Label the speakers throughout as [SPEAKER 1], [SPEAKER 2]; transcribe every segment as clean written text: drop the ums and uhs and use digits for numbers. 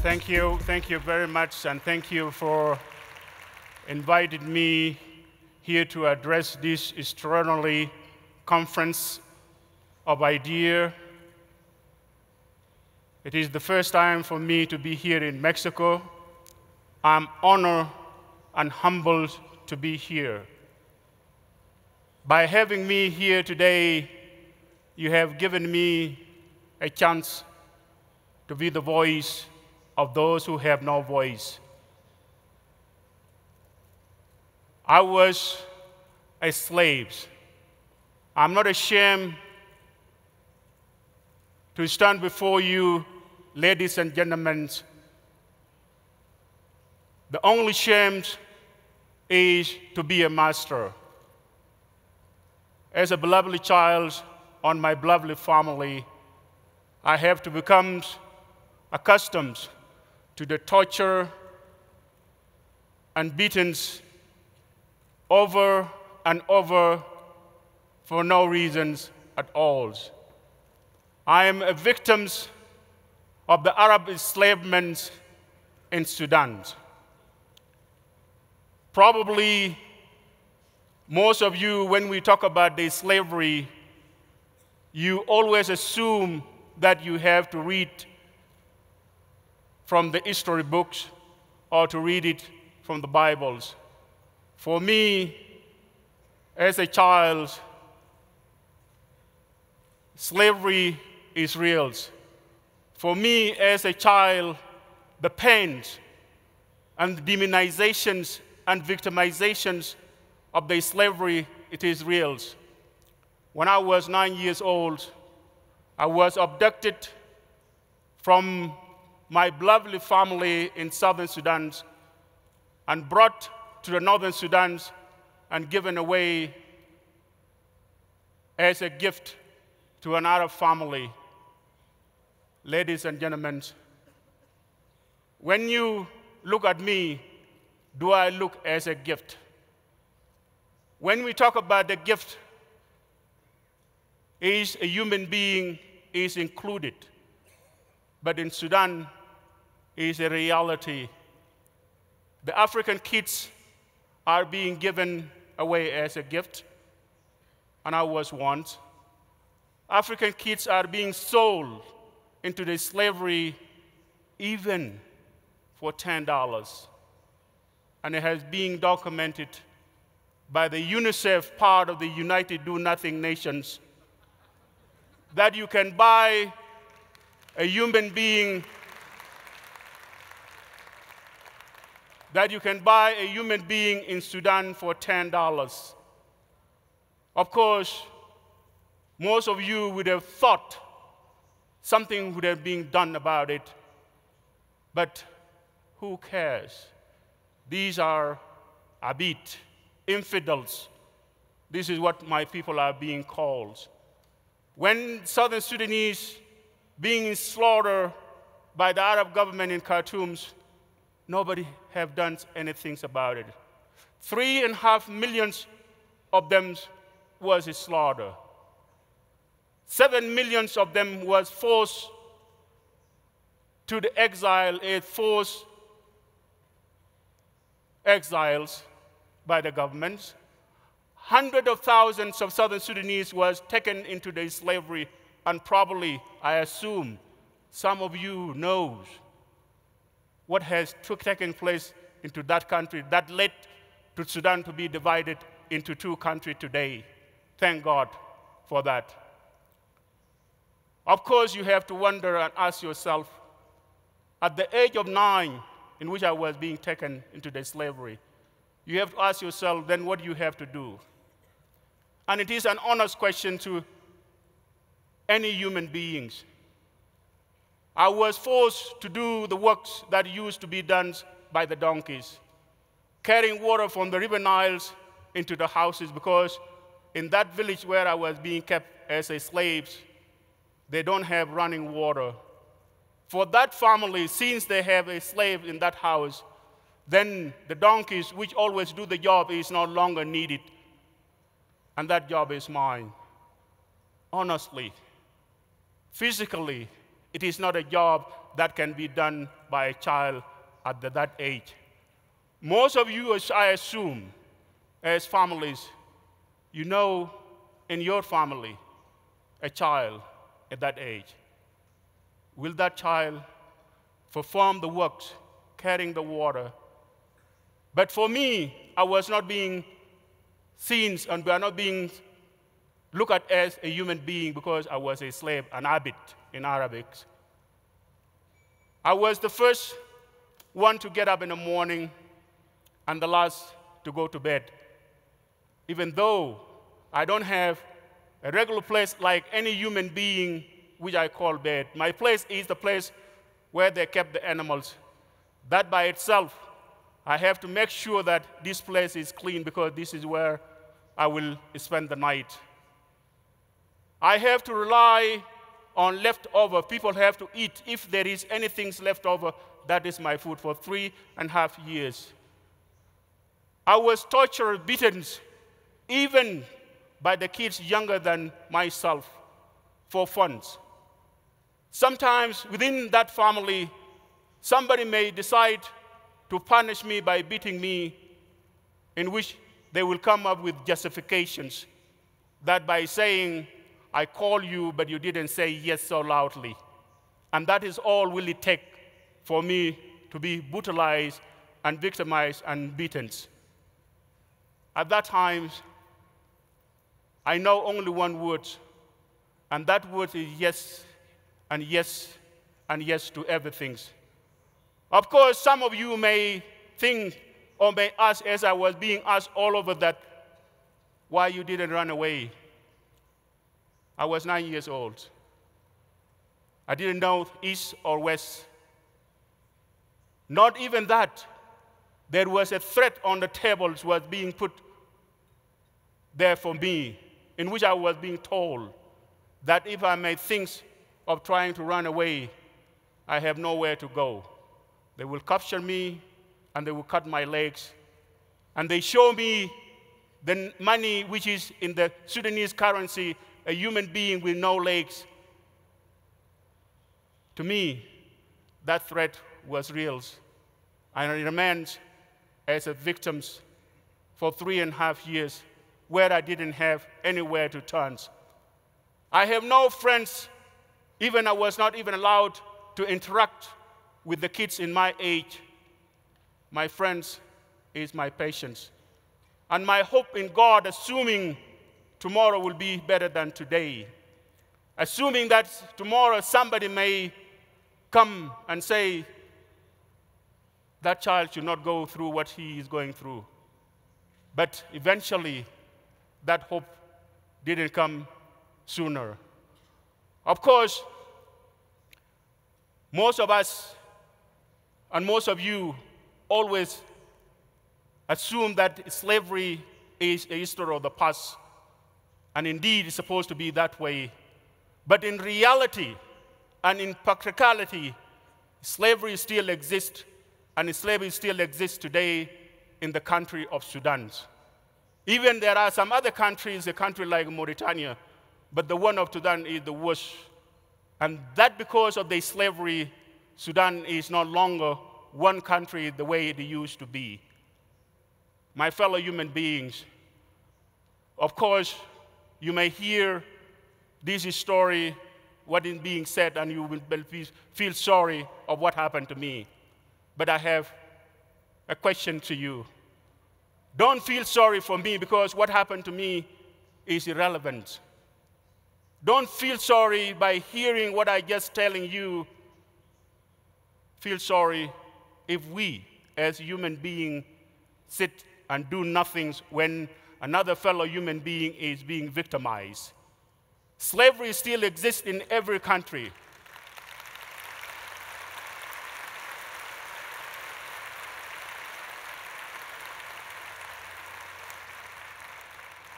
[SPEAKER 1] Thank you very much, and thank you for inviting me here to address this extraordinary conference of ideas. It is the first time for me to be here in Mexico. I'm honored and humbled to be here. By having me here today, you have given me a chance to be the voice of those who have no voice. I was a slave. I'm not ashamed to stand before you, ladies and gentlemen. The only shame is to be a master. As a beloved child on my beloved family, I have to become accustomed to the torture and beatings over and over for no reasons at all. I am a victim of the Arab enslavement in Sudan. Probably most of you, when we talk about the slavery, you always assume that you have to read from the history books or to read it from the Bibles. For me, as a child, slavery is real. For me, as a child, the pains and demonizations and victimizations of the slavery, it is real. When I was 9 years old, I was abducted from my beloved family in southern Sudan and brought to the northern Sudan and given away as a gift to an Arab family. Ladies and gentlemen, when you look at me, do I look as a gift? When we talk about the gift, is a human being is included, but in Sudan is a reality. The African kids are being given away as a gift, and I was one. African kids are being sold into the slavery even for $10. And it has been documented by the UNICEF, part of the United Do Nothing Nations, that you can buy a human being in Sudan for $10. Of course, most of you would have thought something would have been done about it, but who cares? These are abid, infidels. This is what my people are being called. When Southern Sudanese being slaughtered by the Arab government in Khartoum, nobody have done anything about it. 3.5 million of them was slaughtered. 7 million of them was forced to the exile, forced exiles by the government. Hundreds of thousands of Southern Sudanese was taken into the slavery, and probably, I assume, some of you knows what has taken place into that country that led to Sudan to be divided into two countries today. Thank God for that. Of course, you have to wonder and ask yourself, at the age of 9, in which I was being taken into the slavery, you have to ask yourself, then what do you have to do? And it is an honest question to any human beings. I was forced to do the works that used to be done by the donkeys, carrying water from the river Niles into the houses, because in that village where I was being kept as a slave, they don't have running water. For that family, since they have a slave in that house, then the donkeys, which always do the job, is no longer needed. And that job is mine. Honestly, physically, it is not a job that can be done by a child at that age. Most of you, as I assume, as families, you know in your family a child at that age. Will that child perform the works, carrying the water? But for me, I was not being seen and we are not being looked at as a human being because I was a slave, an abid in Arabic. I was the first one to get up in the morning and the last to go to bed. Even though I don't have a regular place like any human being which I call bed. My place is the place where they kept the animals. That by itself, I have to make sure that this place is clean because this is where I will spend the night. I have to rely on leftover. People have to eat. If there is anything left over, that is my food for 3.5 years. I was tortured, beaten, even by the kids younger than myself, for funds. Sometimes within that family, somebody may decide to punish me by beating me, in which they will come up with justifications that by saying, I call you, but you didn't say yes so loudly. And that is all will it take for me to be brutalized and victimized and beaten. At that time, I know only one word, and that word is yes, and yes, and yes to everything. Of course, some of you may think or may ask, as I was being asked all over that, why you didn't run away. I was 9 years old. I didn't know east or west. Not even that. There was a threat on the tables was being put there for me, in which I was being told that if I made things of trying to run away, I have nowhere to go. They will capture me, and they will cut my legs. And they show me the money which is in the Sudanese currency, a human being with no legs. To me, that threat was real. And I remained as a victim for 3.5 years, where I didn't have anywhere to turn. I have no friends. Even I was not even allowed to interact with the kids in my age. My friends is my patience. And my hope in God, assuming tomorrow will be better than today. Assuming that tomorrow somebody may come and say, that child should not go through what he is going through. But eventually, that hope didn't come sooner. Of course, most of us and most of you always assume that slavery is a history of the past, and indeed it's supposed to be that way. But in reality and in practicality, slavery still exists, and slavery still exists today in the country of Sudan. Even there are some other countries, a country like Mauritania, but the one of Sudan is the worst. And that because of the slavery, Sudan is no longer one country the way it used to be. My fellow human beings, of course, you may hear this story, what is being said, and you will feel sorry of what happened to me. But I have a question to you. Don't feel sorry for me because what happened to me is irrelevant. Don't feel sorry by hearing what I just telling you. Feel sorry if we, as human beings, sit and do nothing when another fellow human being is being victimized. Slavery still exists in every country.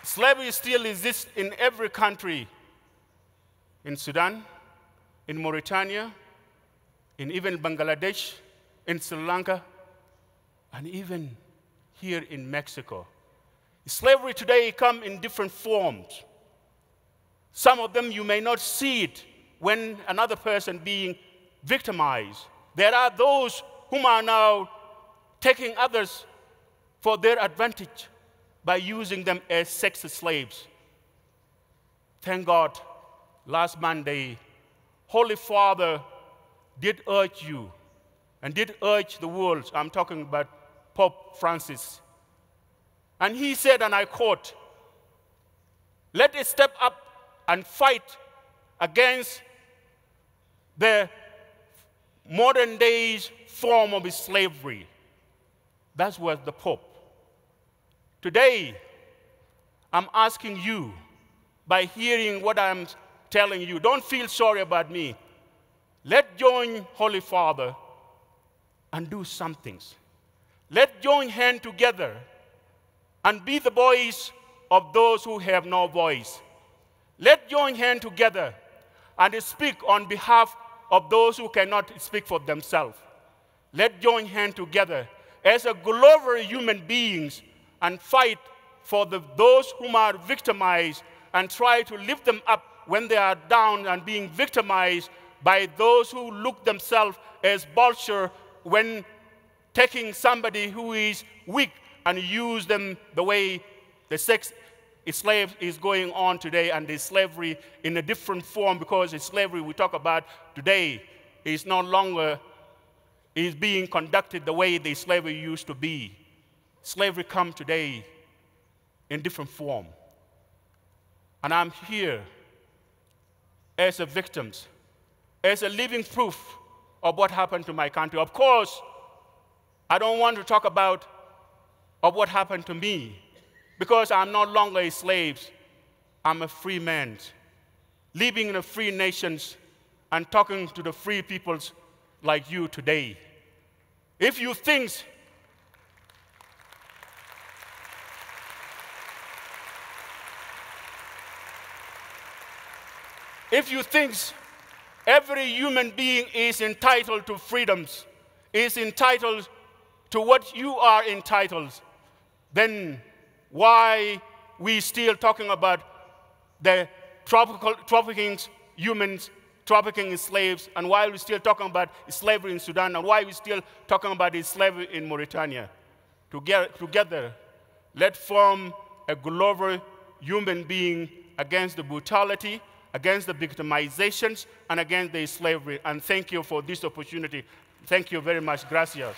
[SPEAKER 1] Slavery still exists in every country. In Sudan, in Mauritania, in even Bangladesh, in Sri Lanka, and even here in Mexico. Slavery today comes in different forms. Some of them you may not see it when another person being victimized. There are those whom are now taking others for their advantage by using them as sex slaves. Thank God, last Monday, Holy Father did urge you and did urge the world. I'm talking about Pope Francis. And he said, and I quote, "Let us step up and fight against the modern days form of slavery." That was the Pope. Today, I'm asking you, by hearing what I'm telling you, don't feel sorry about me. Let's join Holy Father and do some things. Let's join hands together and be the voice of those who have no voice. Let's join hands together and speak on behalf of those who cannot speak for themselves. Let's join hands together as a global human beings and fight for those whom are victimized and try to lift them up when they are down and being victimized by those who look themselves as vulture when taking somebody who is weak and use them the way the sex slave is going on today, and the slavery in a different form, because the slavery we talk about today is no longer being conducted the way the slavery used to be. Slavery comes today in different form. And I'm here as a victim, as a living proof of what happened to my country. Of course, I don't want to talk about what happened to me, because I'm no longer a slave. I'm a free man, living in a free nation and talking to the free peoples like you today. If you think every human being is entitled to freedoms, is entitled to what you are entitled, then why we still talking about the trafficking humans, trafficking slaves, and why we still talking about slavery in Sudan, and why we still talking about slavery in Mauritania? Together, let's form a global human being against the brutality, against the victimizations, and against the slavery. And thank you for this opportunity. Thank you very much. Gracias.